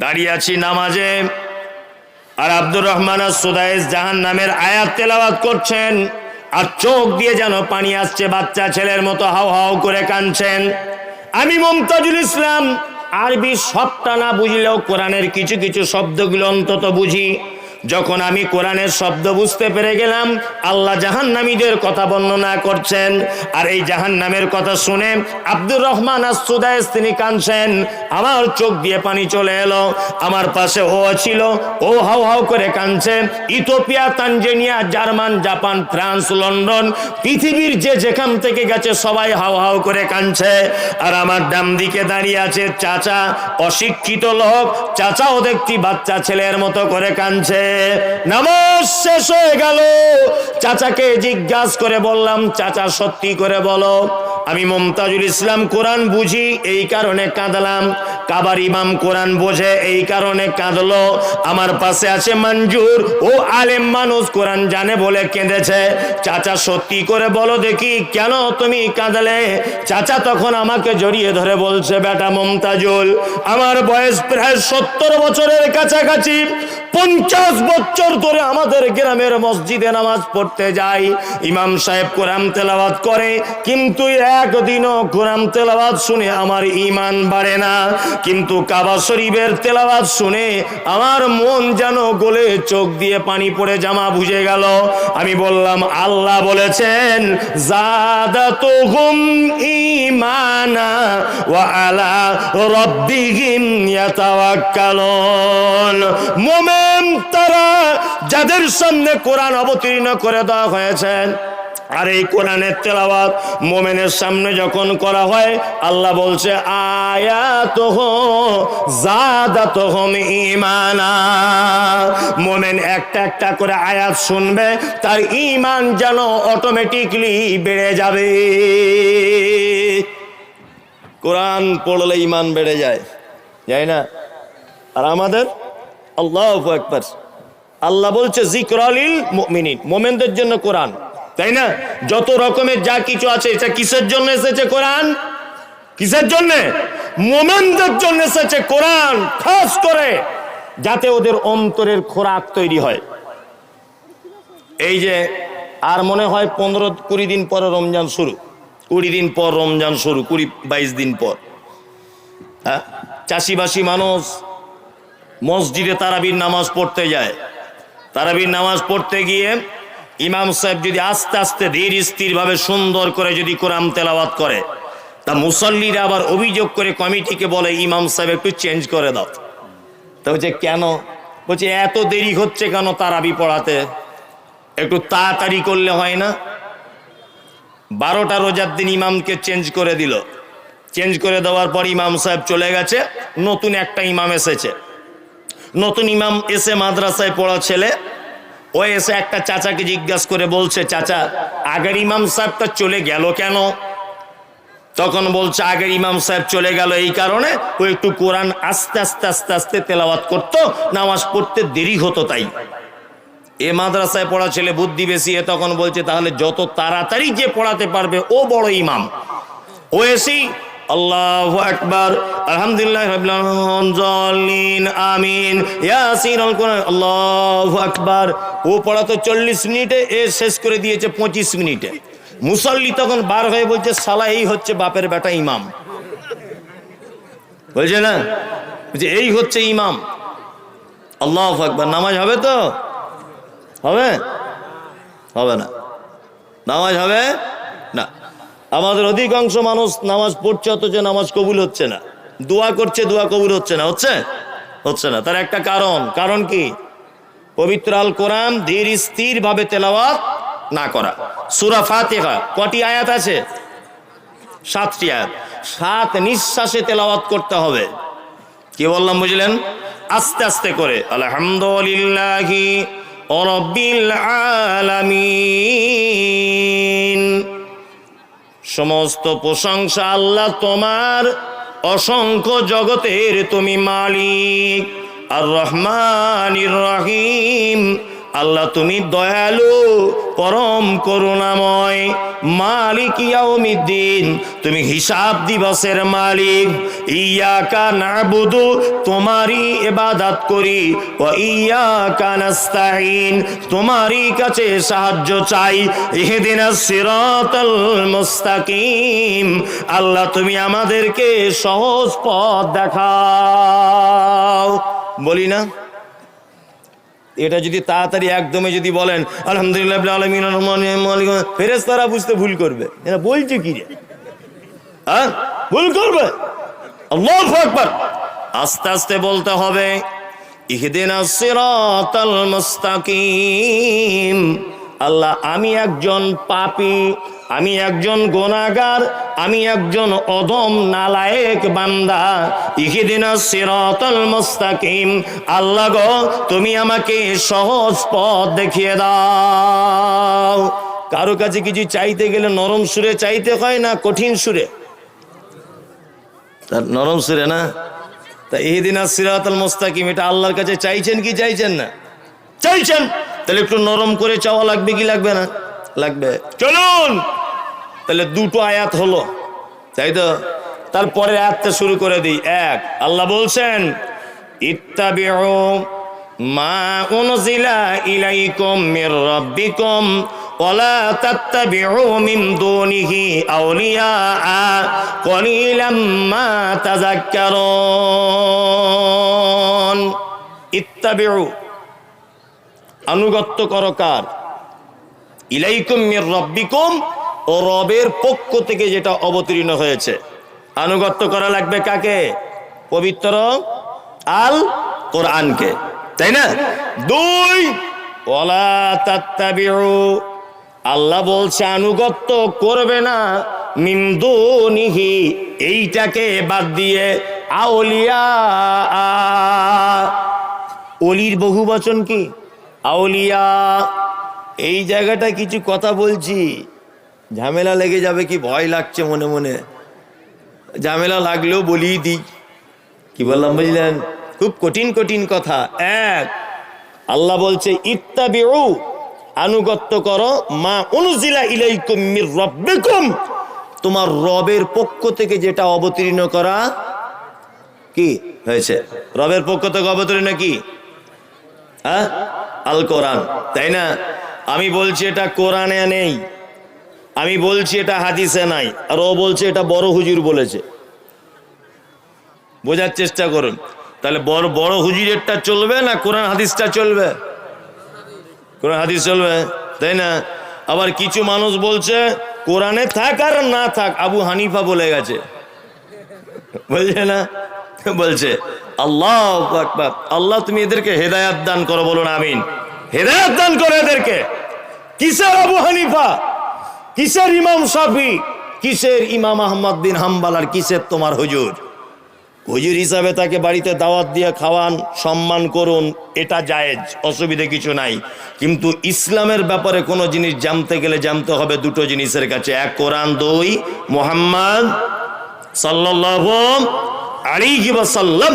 দাঁড়িয়ে আছি নামাজে, আর আব্দুর রহমান আস-সুদাইস জাহান্নামের আয়াত তেলাওয়াত করছেন, আর চোখ দিয়ে যেন পানি আসছে, বাচ্চা ছেলের মতো হাউ হাউ করে কাঁদছেন। আমি মুমতাজুল ইসলাম আরবি সবটা না বুঝলেও কোরআনের কিছু কিছু শব্দগুলো অন্তত বুঝি। যখন আমি কোরআনের শব্দ বুঝতে পেরে গেলাম, আল্লাহ জাহান্নামীদের কথা বর্ণনা করছেন, আর এই জাহান্নামের কথা শুনে আব্দুর রহমান আস-সুদাইস তিনি কাঁদছেন। আমার চোখ দিয়ে পানি চলে এলো। আমার পাশে ও ছিল, ও হাউ হাউ করে কাঁদছে। Ethiopia, Tanzania, German, Japan, France, London, পৃথিবীর যে যেখান থেকে গেছে সবাই হাউ হাউ করে কাঁদছে। আর আমার ডান দিকে দাঁড়িয়ে আছে চাচা, অশিক্ষিত লোক। চাচাও দেখছি বাচ্চা ছেলের মতো করে কাঁদছে। নামাজ শেষ হয়ে গেল, চাচাকে জিজ্ঞাসা করে বললাম, চাচা সত্যি করে বলো, আমি মুমতাজুল ইসলাম কোরআন বুঝি, এই কারণে কাঁদলাম। কাবার ইমাম কোরআন বোঝে, এই কারণে কাঁদলো। আমার পাশে আছে মঞ্জুর, ও আলেম মানুষ, কোরআন জানে বলে কেঁদেছে। চাচা সত্যি করে বলো দেখি, কেন তুমি কাঁদলে? চাচা তখন আমাকে জড়িয়ে ধরে বলছে, বেটা মুমতাজুল, আমার বয়স প্রায় 70 বছরের কাছাকাছি। 50 বছর ধরে আমাদের গ্রামের মসজিদে নামাজ পড়তে যাই। ইমাম সাহেব কোরআন তেলাওয়াত করে, কিন্তু একদিনও কোরআন তেলাওয়াত শুনে আমার ঈমান বাড়ে না। কিন্তু কাবা শরীফের তেলাওয়াত শুনে আমার মন যেন গলে চোখ দিয়ে পানি পড়ে জামা ভিজে গেল। আমি বললাম, আল্লাহ বলেছেন, যাদাতুহুম ঈমানা ওয়া আলা রাব্বিহিম ইয়াতাওয়াক্কালুন। মুমিন তারা যাদের সামনে কোরআন অবতীর্ণ করে দেওয়া হয়েছে, আর এই কোরআনের তেলাওয়াত মুমিনের সামনে যখন করা হয়, আল্লাহ বলছে, আয়াতুহু যাদাতুহুম ঈমানা। মুমিন একটা একটা করে আয়াত শুনবে, তার ঈমান যেন অটোমেটিকলি বেড়ে যাবে। কোরআন পড়লে ঈমান বেড়ে যায়, যায় না? আর আমাদের আল্লাহু আকবার, আল্লাহ বলছে যিকরা লিল মুমিনিন, মুমিনদের জন্য কোরআন, তাই না? যত রকমের যা কিছু আছে, এটা কিসের জন্য এসেছে? কোরআন। কিসের জন্য? মুমিনদের জন্য এসেছে কোরআন, খাস করে যাতে ওদের অন্তরের খোরাক তৈরি হয়। এই যে আর মনে হয় 15-20 দিন পরে রমজান শুরু, 20 দিন পর রমজান শুরু, 20-22 দিন পর। হ্যাঁ, চাষিবাসী মানুষ মসজিদে তারাবির নামাজ পড়তে যায়। তারাবির নামাজ পড়তে গিয়ে ইমাম সাহেব যদি আস্তে আস্তে ধীর স্থির ভাবে সুন্দর করে যদি কোরআন তেলাওয়াত করে, তা মুসল্লিরা আবার অভিযোগ করে কমিটিকে বলে, ইমাম সাহেব একটু চেঞ্জ করে দাও। তো বলছে কেন? বলছে এত দেরি হচ্ছে কেন তারাবি পড়াতে, একটু তাড়াতাড়ি করলে হয় না? 12টা রোজার দিন ইমামকে চেঞ্জ করে দিল। চেঞ্জ করে দেওয়ার পর ইমাম সাহেব চলে গেছে, নতুন একটা ইমাম এসেছে। নতুন ইমাম এসে মাদ্রাসায় পড়া ছেলে, ও এসে একটা চাচাকে জিজ্ঞাসা করে বলছে, চাচা আগের ইমাম সাহেবটা চলে গেল কেন? তখন বলছে, আগের ইমাম সাহেব চলে গেল এই কারণে, ও একটু কোরআন আস্তে আস্তে আস্তে আস্তে তেলাওয়াত করতো, নামাজ পড়তে দেরি হতো তাই। এ মাদ্রাসায় পড়া ছেলে বুদ্ধি বেশি, এ তখন বলছে, তাহলে যত তাড়াতাড়ি যে পড়াতে পারবে ও বড় ইমাম। ও এসেই আল্লাহু আকবার, আলহামদুলিল্লাহ রাব্বিল আলামিন, আমিন, ইয়াসিনুল কুরআন, আল্লাহু আকবার। ও পড়াতো 40 মিনিটে, এ শেষ করে দিয়েছে 25 মিনিটে। মুসল্লি তখন বার হয়ে বলছে, শালা এই হচ্ছে বাপের বেটা ইমাম। বলছে না, বলছে এই হচ্ছে ইমাম। আল্লাহু আকবার। নামাজ হবে তো? হবে? হবে না। নামাজ হবে না। আমাদের অধিকাংশ মানুষ নামাজ পড়ছে, অথচ নামাজ কবুল হচ্ছে না। দোয়া করছে, দোয়া কবুল হচ্ছে না। হচ্ছে না। তার একটা কারণ কি? পবিত্র আল কোরআন ধীর স্থির ভাবে তেলাওয়াত না করা। সূরা ফাতিহা কটি আয়াত আছে? 7টি আয়াত। 7 নিঃশ্বাসে তেলাওয়াত করতে হবে। কি বললাম বুঝলেন? আস্তে আস্তে করে। আলহামদুলিল্লাহি রাব্বিল আলামিন। সমস্ত প্রশংসা আল্লাহ তোমার, অসংখ্য জগতের তুমি মালিক। আর রহমানির রহিম, আল্লাহ তুমি দয়ালু, পরম করুণাময়। মালিক ইয়াউমিদ্দিন, তুমি হিসাব দিবসের মালিক। ইয়াকা নাবুদু, তোমারই ইবাদত করি। ওয়া ইয়াকা নাস্তাঈন, তোমারই কাছে সাহায্য চাই। ইহদিনাস সিরাতাল মুস্তাকিম, আল্লাহ তুমি আমাদেরকে সহজ পথ দেখাও। বলি না, এটা যদি তাড়াতাড়ি একদমে যদি বলেন আলহামদুলিল্লাহ রাব্বিল আলামিন ফেরেশতারা বুঝতে ভুল করবে, এরা বলছে কি রে, হ্যাঁ ভুল করবে। আল্লাহু আকবার। আস্তে আস্তে বলতে হবে ইহদিনাস সিরাতাল মুস্তাকিম। আল্লাহ আমি একজন পাপী, আমি একজন গুনাহগার, আমি একজন অদম নালায়েক বান্দা। ইহদিনাস সিরাতাল মুস্তাকিম, আল্লাহ গো তুমি আমাকে সহজ পথ দেখিয়ে দাও। কারো কাছে কিছু চাইতে গেলে নরম সুরে চাইতে হয় না কঠিন সুরে? তার নরম সুরে না। তা ইহদিনাস সিরাতাল মুস্তাকিম এটা আল্লাহর কাছে চাইছেন কি চাইছেন না? চাইছেন। তাহলে একটু নরম করে চাওয়া লাগবে কি লাগবে না? লাগবে। চলুন তাহলে দুটো আয়াত হলো, তাই তো? তারপরে আয়াতটা শুরু করে দিই। এক, আল্লাহ বলছেন ইত্তাবিউ মা উনজিলা ইলাইকুম মির রাব্বিকুম ওয়ালা তাত্তাবিউ মিন দুনিহি আউলিয়া কলিলাম মা তাযাক্কারুন। ইত্তাবিউ, আনুগত্য করো কার? ইলাইকুম মির রাব্বিকুম, ও রবের পক্ষ থেকে যেটা অবতীর্ণ হয়েছে। আনুগত্য করা লাগবে কাকে? পবিত্র আল কোরআনকে, তাই না? দুই, ওয়ালা তাত্তাবিউ, আল্লাহ বলছে আনুগত্য করবে না মিন দুনিহি, এইটাকে বাদ দিয়ে, আউলিয়া, অলির বহুবচন কি? আউলিয়া। এই জায়গাটা কিছু কথা বলছি, ঝামেলা লেগে যাবে কি ভয় লাগছে মনে মনে। ঝামেলা লাগলেও বলিয়ে দিই। কি বললাম বুঝলেন? খুব কঠিন কঠিন কথা। এক, আল্লাহ বলছে ইত্তাবিউ, আনুগত্য করো, মা উনজিলা ইলাইকুম মির রাব্বিকুম, তোমার রবের পক্ষ থেকে যেটা অবতীর্ণ করা কি হয়েছে। রবের পক্ষ থেকে অবতীর্ণ কি? হ্যাঁ, আল কোরআন, তাই না? আমি বলছি এটা কোরআনে নেই, আমি বলছি এটা হাদিসে নাই, আর ও বলছে এটা বড় হুজুর বলেছে। বোঝার চেষ্টা করুন। তাহলে বড় হুজুরেরটা চলবে না কোরআন হাদিসটা চলবে? কোরআন হাদিস চলবে, তাই না? আবার কিছু মানুষ বলছে কোরআনে থাক আর না থাক, আবু হানিফা বলে গেছে, বলছে না? বলছে। আল্লাহু আকবার। আল্লাহ তুমি এদেরকে হেদায়েত দান করো, বলুন আমিন। হেদায়েত দান করো এদেরকে। কিসের আবু হানিফা, কিসের ইমাম শাফি, কিসের ইমাম আহমদ বিন হাম্বল, আর কিসের তোমার হুজুর? হুজুর হিসাবে তাকে বাড়িতে দাওয়াত দিয়ে খাওয়ান, সম্মান করুন, এটা জায়েজ, অসুবিধে কিছু নাই। কিন্তু ইসলামের ব্যাপারে কোনো জিনিস জানতে গেলে জানতে হবে দুটো জিনিসের কাছে, এক কোরআন, দুই মুহাম্মদ সাল্লাল্লাহু আলাইহি ওয়াসাল্লাম।